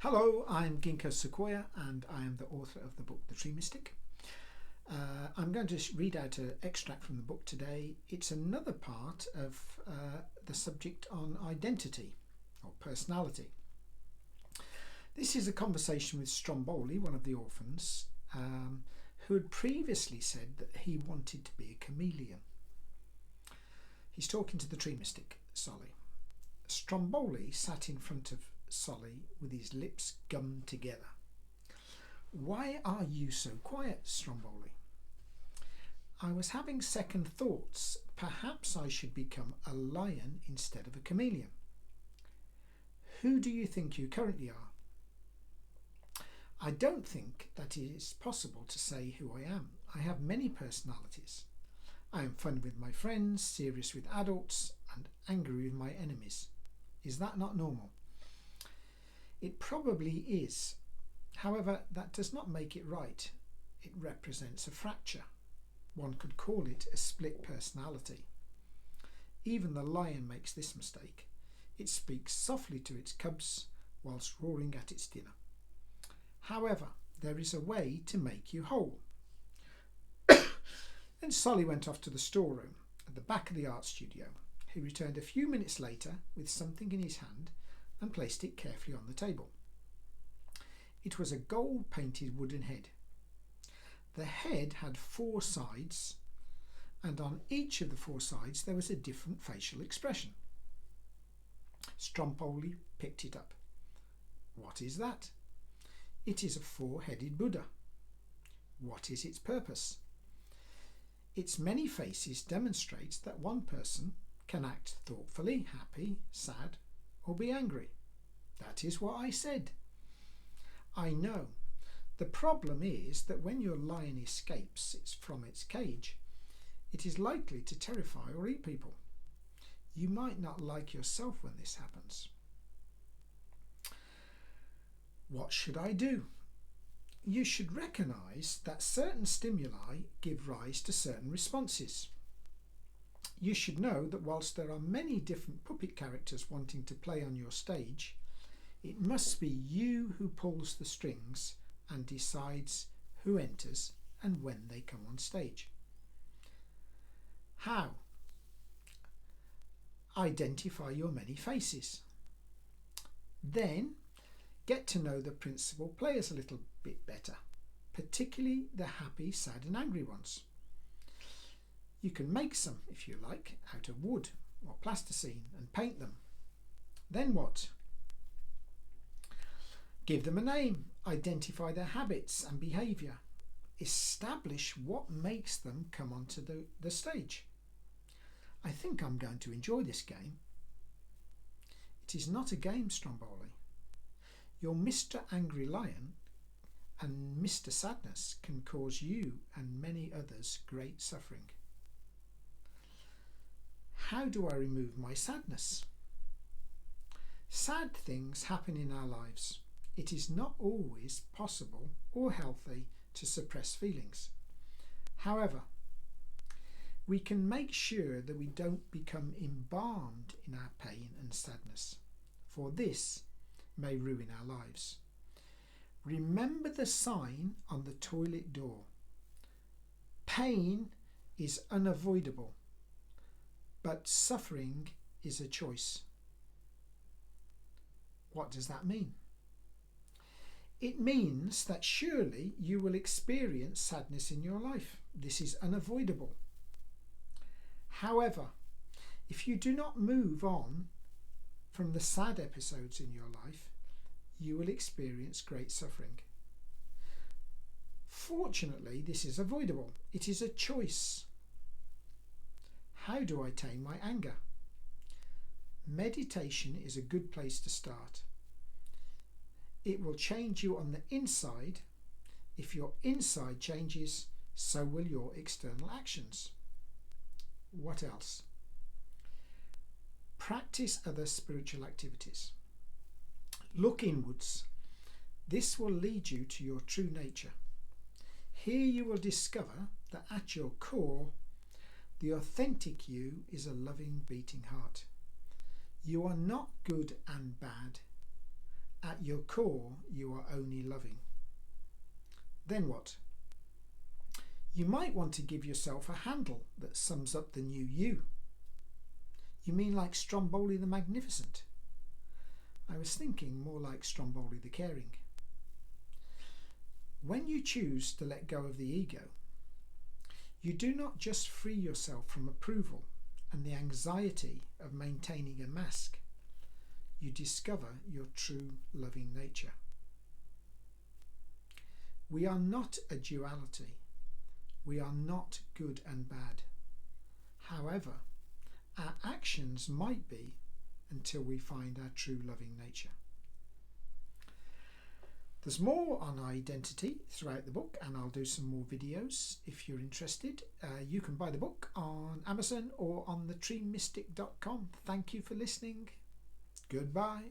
Hello, I'm Ginkgo Sequoia and I am the author of the book The Tree Mystic. I'm going to read out an extract from the book today. It's another part of the subject on identity or personality. This is a conversation with Stromboli, one of the orphans, who had previously said that he wanted to be a chameleon. He's talking to the tree mystic, Solly. Stromboli sat in front of Solly with his lips gummed together. "Why are you so quiet, Stromboli?" "I was having second thoughts. Perhaps I should become a lion instead of a chameleon." "Who do you think you currently are?" "I don't think that it is possible to say who I am. I have many personalities. I am fun with my friends, serious with adults, and angry with my enemies. Is that not normal?" "It probably is. However, that does not make it right. It represents a fracture. One could call it a split personality. Even the lion makes this mistake. It speaks softly to its cubs whilst roaring at its dinner. However, there is a way to make you whole." Then Solly went off to the storeroom at the back of the art studio. He returned a few minutes later with something in his hand and placed it carefully on the table. It was a gold-painted wooden head. The head had 4 sides, and on each of the 4 sides there was a different facial expression. Stromboli picked it up. "What is that?" "It is a 4-headed Buddha." "What is its purpose?" "Its many faces demonstrates that one person can act thoughtfully, happy, sad, or be angry." "That is what I said." "I know. The problem is that when your lion escapes from its cage, it is likely to terrify or eat people. You might not like yourself when this happens." "What should I do?" "You should recognize that certain stimuli give rise to certain responses. You should know that whilst there are many different puppet characters wanting to play on your stage, it must be you who pulls the strings and decides who enters and when they come on stage." "How?" "Identify your many faces. Then get to know the principal players a little bit better, particularly the happy, sad and angry ones. You can make some, if you like, out of wood or plasticine and paint them. Then what?" "Give them a name, identify their habits and behaviour, establish what makes them come onto the stage." "I think I'm going to enjoy this game." "It is not a game, Stromboli. Your Mr. Angry Lion and Mr. Sadness can cause you and many others great suffering." "How do I remove my sadness?" "Sad things happen in our lives. It is not always possible or healthy to suppress feelings. However, we can make sure that we don't become embalmed in our pain and sadness, for this may ruin our lives. Remember the sign on the toilet door. Pain is unavoidable, but suffering is a choice." What does that mean? It means that surely you will experience sadness in your life. This is unavoidable. However, if you do not move on from the sad episodes in your life, you will experience great suffering. Fortunately, this is avoidable. It is a choice. How do I tame my anger? Meditation is a good place to start. It will change you on the inside. If your inside changes, so will your external actions. What else? Practice other spiritual activities. Look inwards. This will lead you to your true nature. Here you will discover that at your core, the authentic you is a loving, beating heart. You are not good and bad. At your core, you are only loving. Then what? You might want to give yourself a handle that sums up the new you. You mean like Stromboli the Magnificent? I was thinking more like Stromboli the Caring. When you choose to let go of the ego, you do not just free yourself from approval and the anxiety of maintaining a mask. You discover your true loving nature. We are not a duality. We are not good and bad. However, our actions might be until we find our true loving nature. There's more on identity throughout the book, and I'll do some more videos if you're interested. You can buy the book on Amazon or on thetreemystic.com. Thank you for listening. Goodbye.